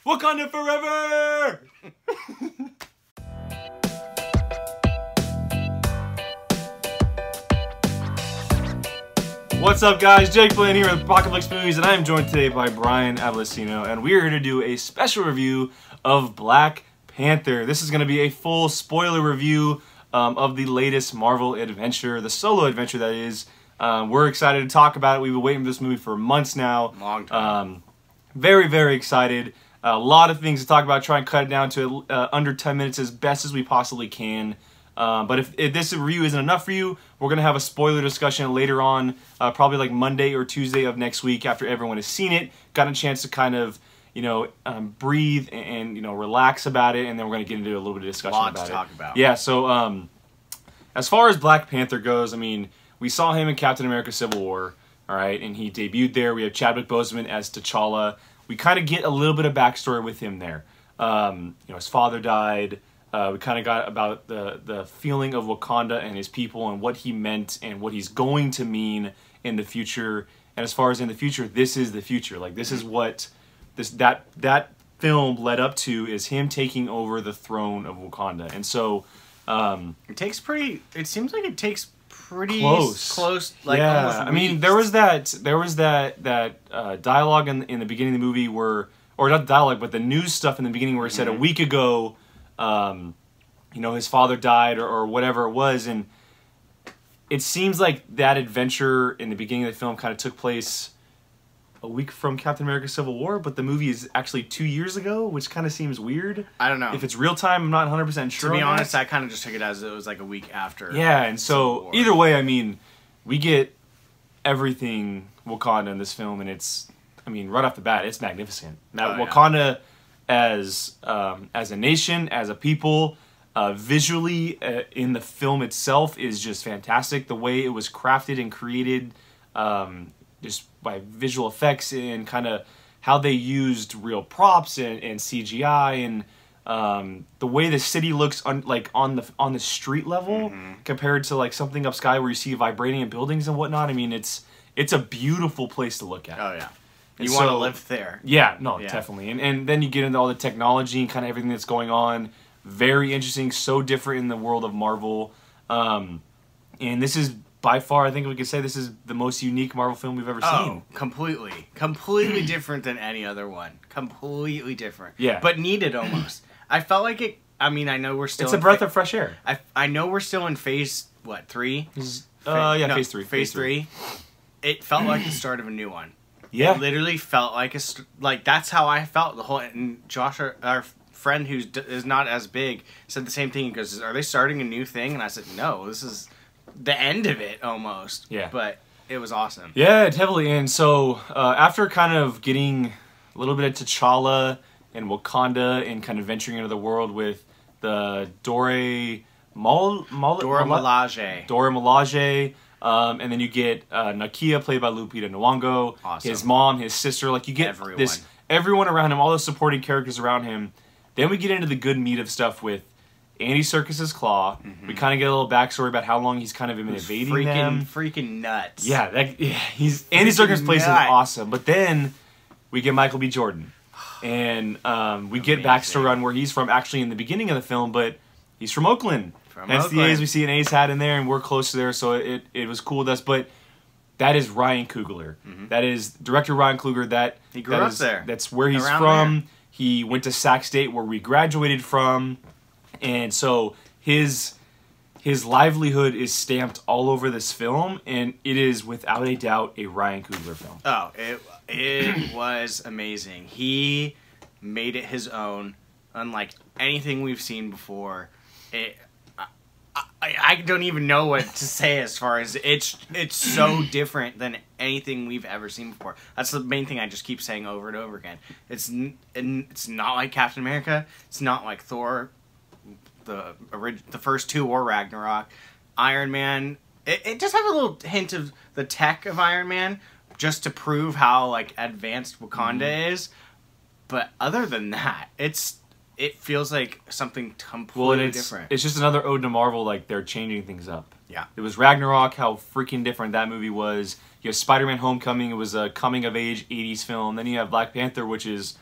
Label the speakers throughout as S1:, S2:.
S1: Wakanda forever! What's up, guys? Jake Blaine here with Apocalypse Movies, and I am joined today by Brian Avolicino, and we are here to do a special review of Black Panther. This is going to be a full spoiler review of the latest Marvel adventure, the solo adventure that is. We're excited to talk about it. We've been waiting for this movie for months now.
S2: Long time.
S1: Very, very excited. A lot of things to talk about. Try and cut it down to under 10 minutes as best as we possibly can. But if this review isn't enough for you, we're going to have a spoiler discussion later on, probably like Monday or Tuesday of next week after everyone has seen it, got a chance to kind of, breathe and relax about it, and then we're going to get into a little bit of discussion about it.
S2: A lot to talk about.
S1: Yeah, so as far as Black Panther goes, I mean, we saw him in Captain America Civil War, all right, and he debuted there. We have Chadwick Boseman as T'Challa. We kind of get a little bit of backstory with him there. His father died. We kind of got about the feeling of Wakanda and his people and what he meant and what he's going to mean in the future. And as far as in the future, this is the future. Like, this is what that film led up to, is him taking over the throne of Wakanda. And so
S2: it seems like it takes pretty
S1: close.
S2: Like,
S1: yeah,
S2: almost
S1: I mean,
S2: weeks.
S1: there was that dialogue in the beginning of the movie where, or not dialogue, but the news stuff in the beginning where it said a week ago, his father died or whatever it was, and it seems like that adventure in the beginning of the film kind of took place a week from Captain America Civil War, but the movie is actually 2 years ago, which kind of seems weird.
S2: I don't know.
S1: If it's real time, I'm not 100% sure.
S2: To be honest, I kind of just took it as it was like a week after.
S1: Yeah, and so either way, I mean, we get everything Wakanda in this film, and it's, I mean, right off the bat, it's magnificent. Now, Wakanda as a nation, as a people, visually in the film itself is just fantastic. The way it was crafted and created, just by visual effects and kind of how they used real props and CGI, and the way the city looks on the street level compared to like something up sky where you see vibranium buildings and whatnot. I mean, it's a beautiful place to look at.
S2: Oh yeah.
S1: And
S2: you want to live there.
S1: Yeah, no, definitely. And then you get into all the technology and kind of everything that's going on. Very interesting, so different in the world of Marvel. And this is, by far, I think we could say this is the most unique Marvel film we've ever seen.
S2: Completely. Completely different than any other one. Completely different.
S1: Yeah.
S2: But needed almost. I felt like it, I mean, I know we're still
S1: It's a breath of fresh air.
S2: I know we're still in phase, what, 3?
S1: phase 3.
S2: Phase 3. It felt like the start of a new one.
S1: Yeah.
S2: It literally felt like that's how I felt the whole. And Josh, our friend who is not as big, said the same thing. He goes, "Are they starting a new thing?" And I said, "No, this is the end of it almost."
S1: Yeah.
S2: But it was awesome.
S1: Yeah, definitely. And so after kind of getting a little bit of T'Challa and Wakanda and kind of venturing into the world with the Dora Milaje. And then you get Nakia, played by Lupita Nyong'o.
S2: Awesome.
S1: His mom, his sister. Like, you get everyone around him, all the supporting characters around him. Then we get into the good meat of stuff with Andy Serkis's Claw. We kind of get a little backstory about how long he's kind of been evading them.
S2: Freaking nuts.
S1: Yeah, Andy Serkis plays is awesome. But then we get Michael B. Jordan. And we get backstory on where he's from, actually in the beginning of the film, but he's from Oakland. Hence the A's. We see an A's hat in there, and we're close to there, so it was cool with us. But that is Ryan Coogler. That is director Ryan Coogler.
S2: He grew up there.
S1: That's where he's from. He went to Sac State, where we graduated from, and so his livelihood is stamped all over this film, and it is without a doubt a Ryan Coogler film.
S2: Oh, it was amazing. He made it his own, unlike anything we've seen before. I don't even know what to say as far as it's so different than anything we've ever seen before. That's the main thing I just keep saying over and over again. It's not like Captain America. It's not like Thor, the first two, or Ragnarok. Iron Man. It just has a little hint of the tech of Iron Man, just to prove how like advanced Wakanda is. But other than that, it feels like something completely different.
S1: It's just another ode to Marvel, like they're changing things up.
S2: Yeah.
S1: It was Ragnarok, how freaking different that movie was. You have Spider-Man Homecoming, it was a coming-of-age 80s film. Then you have Black Panther, which is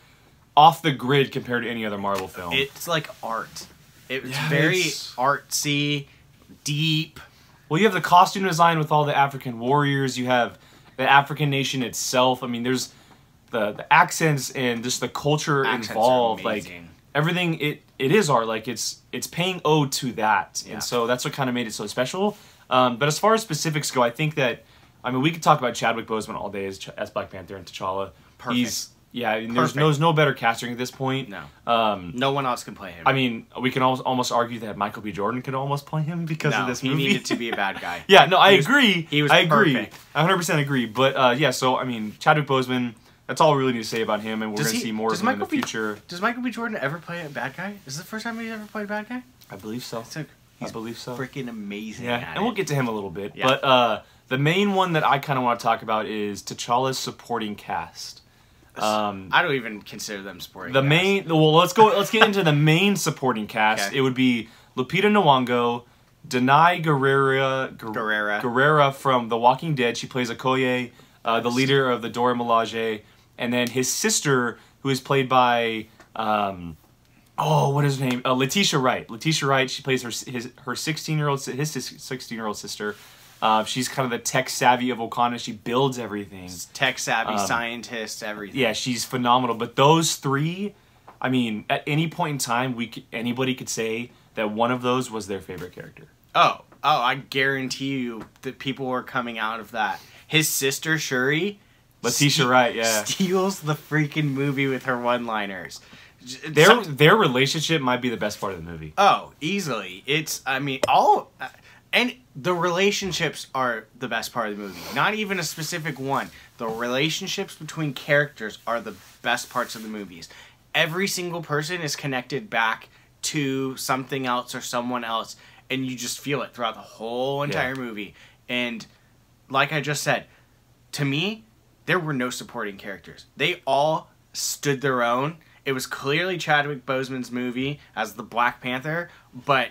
S1: off the grid compared to any other Marvel film.
S2: It's like art. It's very artsy, deep.
S1: Well, you have the costume design with all the African warriors. You have the African nation itself. I mean, there's the accents and just the culture involved. Like everything, it is art. Like it's paying ode to that, and so that's what kind of made it so special. But as far as specifics go, I think that we could talk about Chadwick Boseman all day as Black Panther and T'Challa.
S2: Perfect.
S1: There's no better casting at this point.
S2: No. No one else can play him.
S1: I mean, we can almost argue that Michael B. Jordan could almost play him because of this movie.
S2: He needed to be a bad guy.
S1: I agree.
S2: He was
S1: perfect. I 100% agree. But Chadwick Boseman, that's all we really need to say about him, and we're going to see more of him in the future.
S2: Does Michael B. Jordan ever play a bad guy? Is this the first time he's ever played a bad guy?
S1: I believe so. I believe so.
S2: Freaking amazing.
S1: Yeah, and we'll get to him a little bit. Yeah. But the main one that I kind of want to talk about is T'Challa's supporting cast.
S2: I don't even consider them supporting.
S1: Let's get into the main supporting cast. Okay. It would be Lupita Nyong'o, Danai Gurira from The Walking Dead. She plays Okoye, the leader of the Dora Milaje, and then his sister, who is played by what is her name? Letitia Wright. Letitia Wright. She plays her 16-year-old sister. She's kind of the tech savvy of Wakanda. She builds everything.
S2: Tech savvy, scientist, everything.
S1: Yeah, she's phenomenal. But those three, at any point in time, anybody could say that one of those was their favorite character.
S2: Oh, I guarantee you that people were coming out of that. His sister Shuri,
S1: Letitia Wright,
S2: steals the freaking movie with her one-liners.
S1: Their relationship might be the best part of the movie.
S2: Oh, easily. And the relationships are the best part of the movie. Not even a specific one. The relationships between characters are the best parts of the movies. Every single person is connected back to something else or someone else, and you just feel it throughout the whole entire movie. And like I just said, to me, there were no supporting characters. They all stood their own. It was clearly Chadwick Boseman's movie as the Black Panther, but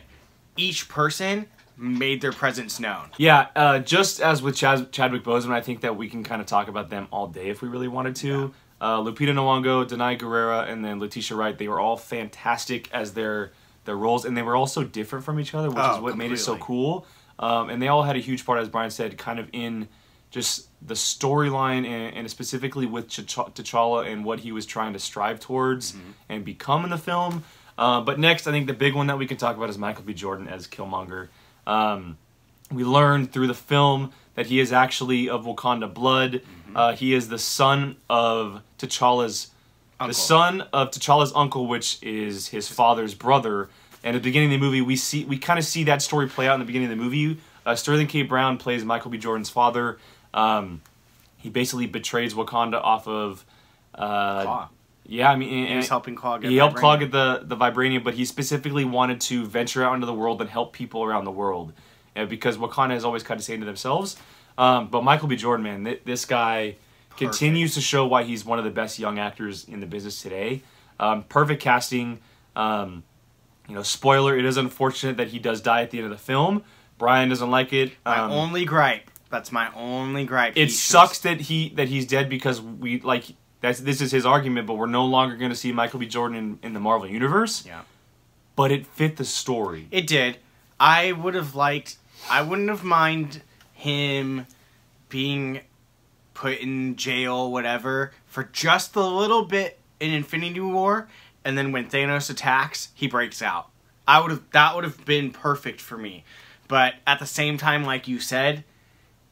S2: each person made their presence known.
S1: Yeah, just as with Chadwick Boseman, I think that we can kind of talk about them all day if we really wanted to. Yeah. Lupita Nyong'o, Danai Gurira, and then Letitia Wright, they were all fantastic as their roles, and they were all so different from each other, which is what made it so cool. And they all had a huge part, as Brian said, kind of in just the storyline, and specifically with T'Challa and what he was trying to strive towards and become in the film. But next, I think the big one that we can talk about is Michael B. Jordan as Killmonger. We learned through the film that he is actually of Wakanda blood. He is the son of T'Challa's uncle, which is his father's brother. And at the beginning of the movie, we kind of see that story play out in the beginning of the movie. Sterling K. Brown plays Michael B. Jordan's father. He basically betrays Wakanda off of
S2: Claw.
S1: Yeah,
S2: he was helping Claw get
S1: helped Claw get the vibranium, but he specifically wanted to venture out into the world and help people around the world, because Wakanda has always kind of saying to themselves. But Michael B. Jordan, man, this guy continues to show why he's one of the best young actors in the business today. Perfect casting. Spoiler: it is unfortunate that he does die at the end of the film. Brian doesn't like it.
S2: My only gripe. That's my only gripe.
S1: It sucks that he's dead, because this is his argument, but we're no longer going to see Michael B. Jordan in the Marvel Universe. Yeah. But it fit the story.
S2: It did. I wouldn't have minded him being put in jail, whatever, for just a little bit in Infinity War, and then when Thanos attacks, he breaks out. That would have been perfect for me. But at the same time, like you said,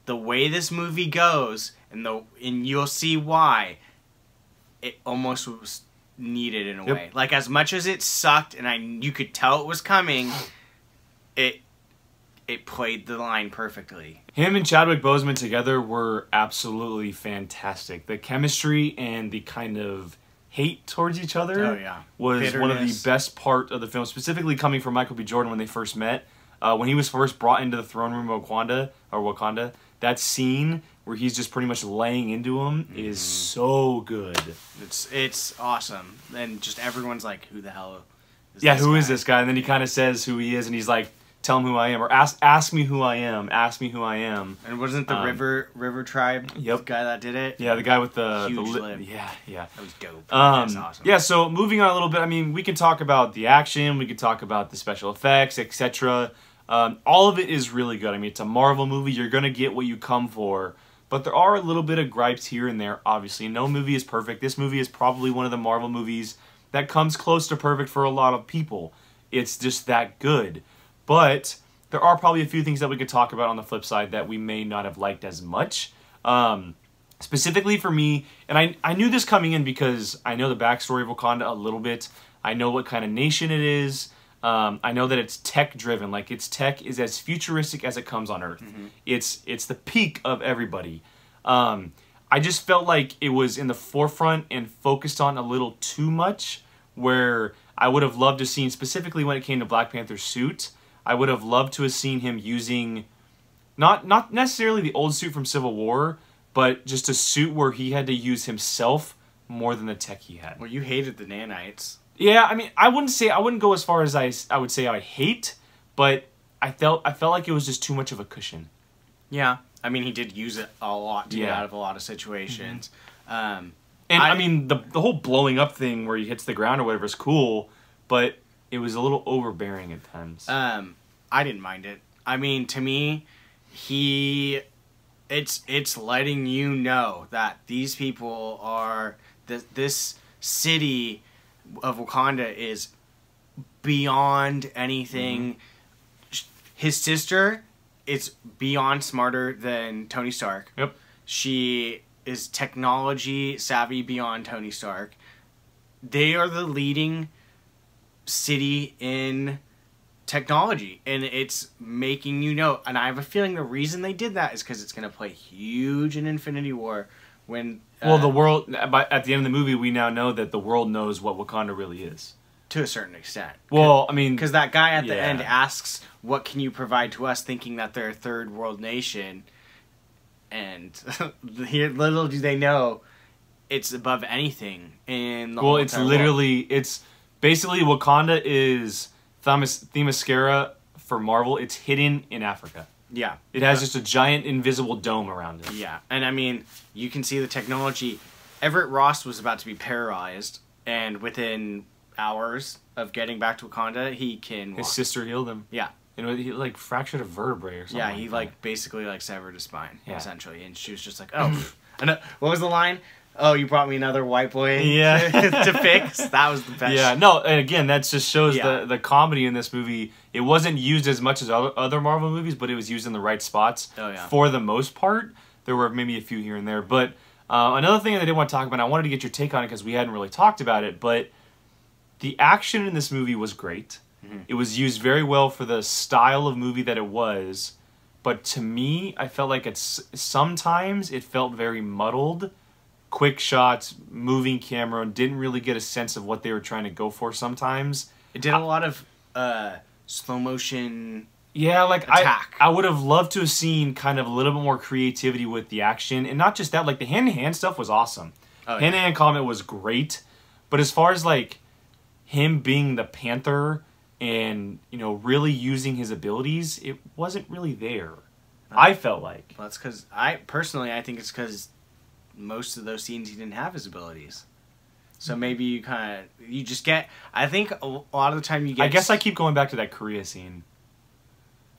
S2: the way this movie goes, and you'll see why, it almost was needed in a way. Like, as much as it sucked and you could tell it was coming, it played the line perfectly.
S1: Him and Chadwick Boseman together were absolutely fantastic. The chemistry and the kind of hate towards each other was one of the best part of the film, specifically coming from Michael B. Jordan when they first met. When he was first brought into the throne room of Wakanda, that scene where he's just pretty much laying into him is so good.
S2: It's awesome. And just everyone's like, who the hell is
S1: this guy? Is this guy? And then he kind of says who he is, and he's like tell him who I am, or ask me who I am, ask me who I am.
S2: And wasn't the River Tribe the guy that did it?
S1: Yeah, the guy with the
S2: huge lip.
S1: Yeah.
S2: That was dope. That's awesome.
S1: Yeah, so moving on a little bit, I mean, we can talk about the action, we can talk about the special effects, etc. All of it is really good. I mean, it's a Marvel movie. You're going to get what you come for. But there are a little bit of gripes here and there, obviously. No movie is perfect. This movie is probably one of the Marvel movies that comes close to perfect for a lot of people. It's just that good. But there are probably a few things that we could talk about on the flip side that we may not have liked as much. Specifically for me, and I knew this coming in because I know the backstory of Wakanda a little bit. I know what kind of nation it is. I know that it's tech-driven. Like, its tech is as futuristic as it comes on Earth. Mm-hmm. It's the peak of everybody. I just felt like it was in the forefront and focused on a little too much, where I would have loved to have seen, specifically when it came to Black Panther's suit, I would have loved to have seen him using, not necessarily the old suit from Civil War, but just a suit where he had to use himself more than the tech he had.
S2: Well, you hated the nanites.
S1: Yeah, I mean, I wouldn't go as far as I would say I hate, but I felt like it was just too much of a cushion.
S2: Yeah, I mean, he did use it a lot to get out of a lot of situations.
S1: Mm-hmm. And I mean, the whole blowing up thing where he hits the ground or whatever is cool, but it was a little overbearing at times.
S2: I didn't mind it. I mean, to me, it's letting you know that these people are this city of Wakanda is beyond anything. Mm-hmm. His sister is beyond smarter than Tony Stark.
S1: Yep.
S2: She is technology savvy beyond Tony Stark. They are the leading city in technology, and it's making you know. And I have a feeling the reason they did that is because it's going to play huge in Infinity War when.
S1: Well, the world, at the end of the movie, we now know that the world knows what Wakanda really is.
S2: To a certain extent.
S1: Well, I mean...
S2: Because that guy at the end asks, what can you provide to us, thinking that they're a third world nation. And here, little do they know, it's above anything in the whole entire world.
S1: It's basically Wakanda is Themyscira for Marvel. It's hidden in Africa.
S2: Yeah.
S1: It has just a giant invisible dome around it.
S2: Yeah. And I mean, you can see the technology. Everett Ross was about to be paralyzed, and within hours of getting back to Wakanda, he can walk.
S1: His sister healed him.
S2: Yeah.
S1: And he like fractured a vertebrae or something.
S2: Yeah, he like basically like severed his spine, essentially. And she was just like, oh. And what was the line? Oh, you brought me another white boy to fix? That was the best.
S1: Yeah, no, and again, that just shows the comedy in this movie. It wasn't used as much as other Marvel movies, but it was used in the right spots for the most part. There were maybe a few here and there. But another thing that I did want to talk about, and I wanted to get your take on it because we hadn't really talked about it, but the action in this movie was great. Mm-hmm. It was used very well for the style of movie that it was. But to me, I felt like sometimes it felt very muddled. Quick shots, moving camera, and didn't really get a sense of what they were trying to go for sometimes.
S2: It did a lot of slow motion
S1: attack. I would have loved to have seen kind of a little bit more creativity with the action. And not just that, like the hand-to-hand stuff was awesome. Hand-to-hand combat was great. But as far as like him being the Panther and, you know, really using his abilities, it wasn't really there. I felt like.
S2: Well, that's because I think it's because most of those scenes he didn't have his abilities. So maybe you just get, I think a lot of the time you get...
S1: I guess I keep going back to that Korea scene.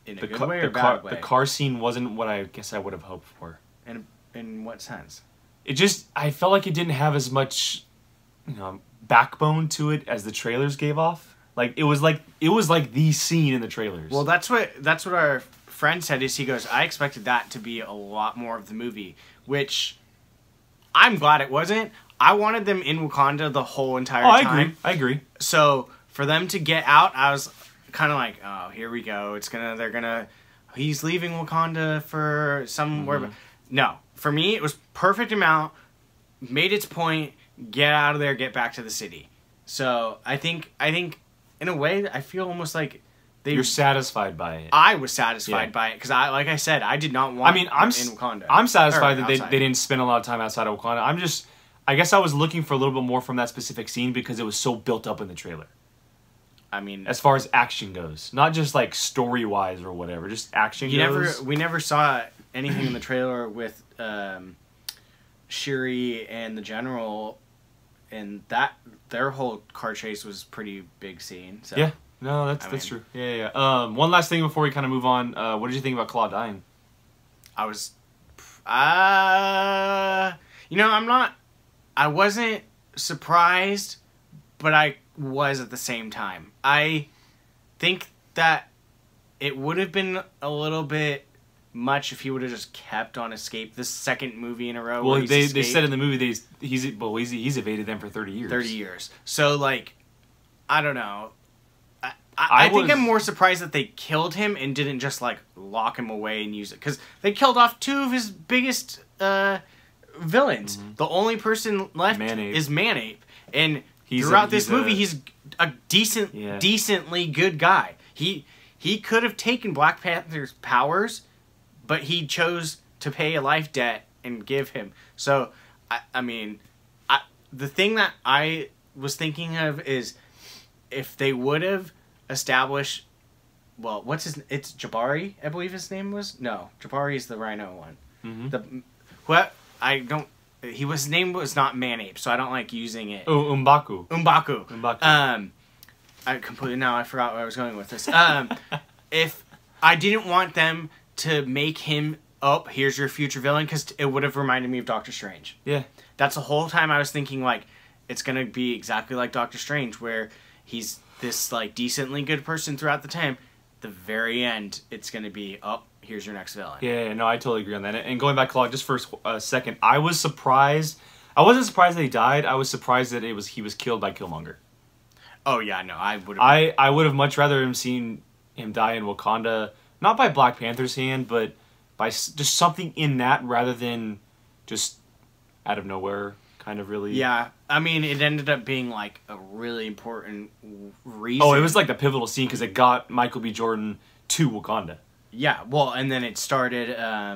S2: In a good way or bad way?
S1: The car scene wasn't what I guess I would have hoped for.
S2: In what sense?
S1: It just, I felt like it didn't have as much, you know, backbone to it as the trailers gave off. Like it was like the scene in the trailers.
S2: Well, that's what our friend said. Is he goes, I expected that to be a lot more of the movie, which I'm glad it wasn't. I wanted them in Wakanda the whole entire time.
S1: I agree.
S2: So for them to get out, I was kind of like, oh, here we go. He's leaving Wakanda for somewhere. Mm-hmm. No, for me, it was perfect amount. Made its point. Get out of there. Get back to the city. So I think in a way, I feel almost like
S1: you're satisfied by it.
S2: I was satisfied by it because like I said, I did not want.
S1: I'm
S2: in Wakanda.
S1: I'm satisfied that they didn't spend a lot of time outside of Wakanda. I guess I was looking for a little bit more from that specific scene because it was so built up in the trailer.
S2: I mean,
S1: as far as action goes, not just like story wise or whatever, just action goes.
S2: We never saw anything in the trailer with Shuri and the General, and that their whole car chase was pretty big scene. So.
S1: Yeah, no, that's true. Yeah. One last thing before we kind of move on. What did you think about Claw dying?
S2: I wasn't surprised, but I was at the same time. I think that it would have been a little bit much if he would have just kept on escape. This second movie in a row.
S1: Well, they said in the movie he's evaded them for 30 years.
S2: 30 years. So like, I don't know. I think I'm more surprised that they killed him and didn't just like lock him away and use it, because they killed off two of his biggest villains. Mm-hmm. The only person left is Manape, and throughout this movie, he's a decently good guy. He could have taken Black Panther's powers, but he chose to pay a life debt and give him. So, I mean, the thing that I was thinking of is if they would have established, well, it's Jabari, I believe his name was? No, Jabari is the Rhino one. Mm-hmm. His name was not Manape, so I don't like using it.
S1: Oh,
S2: M'Baku. I forgot where I was going with this. If I didn't want them to make him, here's your future villain, because it would have reminded me of Doctor Strange.
S1: Yeah.
S2: That's the whole time I was thinking, like, it's going to be exactly like Doctor Strange, where he's this, like, decently good person throughout the time. The very end, it's going to be, here's your next villain.
S1: Yeah, no, I totally agree on that. And going back, Claude, just for a second, I was surprised. I wasn't surprised that he died. I was surprised that he was killed by Killmonger.
S2: Oh, yeah, no, I would have...
S1: I would have much rather seen him die in Wakanda, not by Black Panther's hand, but by just something in that rather than just out of nowhere, kind of really...
S2: Yeah, I mean, it ended up being, like, a really important reason.
S1: Oh, it was like the pivotal scene because it got Michael B. Jordan to Wakanda.
S2: Yeah, well, and then it started, I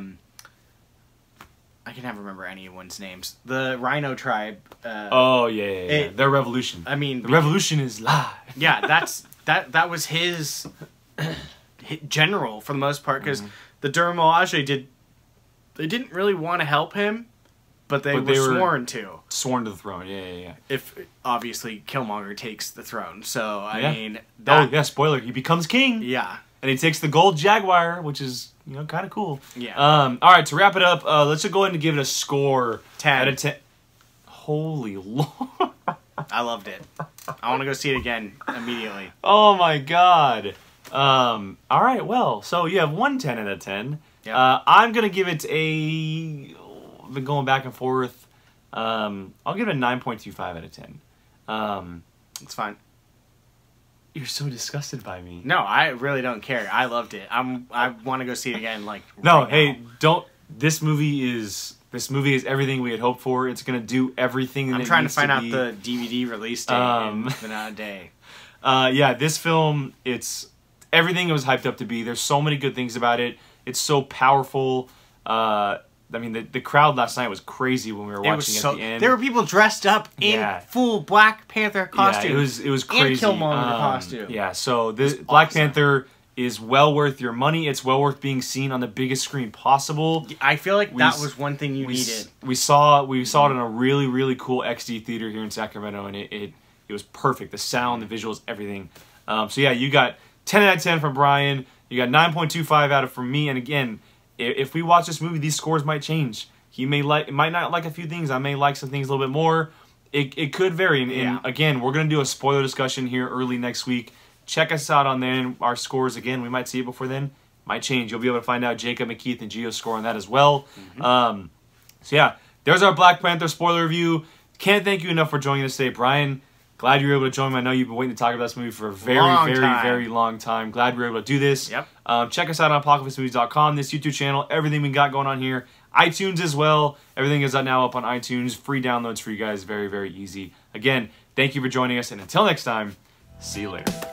S2: can never remember anyone's names. The Rhino tribe.
S1: Yeah. Their revolution.
S2: I mean...
S1: The revolution is live.
S2: Yeah, that was his general, for the most part, because the Dora Milaje they didn't really want to help him, but they were sworn to.
S1: Sworn to the throne, yeah.
S2: If, obviously, Killmonger takes the throne, so, I mean...
S1: spoiler, he becomes king.
S2: Yeah.
S1: And he takes the gold Jaguar, which is, kind of cool.
S2: Yeah.
S1: All right, to wrap it up, let's just go ahead and give it a score.
S2: 10.
S1: Out of 10. Holy Lord.
S2: I loved it. I want to go see it again immediately.
S1: Oh, my God. All right, well, so you have 10 out of 10. Yep. I'm going to give it I've been going back and forth. I'll give it a 9.25 out of 10.
S2: It's fine.
S1: You're so disgusted by me.
S2: No, I really don't care. I loved it. I want to go see it again. Like
S1: no, hey, don't. This movie is everything we had hoped for. It's gonna do everything.
S2: I'm trying to find out the DVD release date in the day.
S1: Yeah, this film, it's everything it was hyped up to be. There's so many good things about it. It's so powerful. I mean, the crowd last night was crazy when we were watching at the end.
S2: There were people dressed up in full Black Panther costumes.
S1: Yeah, it was crazy.
S2: And Killmonger costume.
S1: Yeah, so this Black Panther is well worth your money. It's well worth being seen on the biggest screen possible.
S2: I feel like that was one thing you needed.
S1: We saw it in a really, really cool XD theater here in Sacramento, and it was perfect. The sound, the visuals, everything. So yeah, you got 10 out of 10 from Brian. You got 9.25 out of from me, and again, if we watch this movie, these scores might change. He might not like a few things. I may like some things a little bit more. It could vary. And again, we're going to do a spoiler discussion here early next week. Check us out on then. Our scores, again, we might see it before then. Might change. You'll be able to find out Jacob, McKeith, and Gio's score on that as well. Mm-hmm. So yeah, there's our Black Panther spoiler review. Can't thank you enough for joining us today, Brian. Glad you were able to join me. I know you've been waiting to talk about this movie for a very long time. Glad we were able to do this.
S2: Yep.
S1: Check us out on apocalypsemovies.com, this YouTube channel, everything we got going on here. iTunes as well. Everything is now up on iTunes. Free downloads for you guys. Very, very easy. Again, thank you for joining us. And until next time, see you later.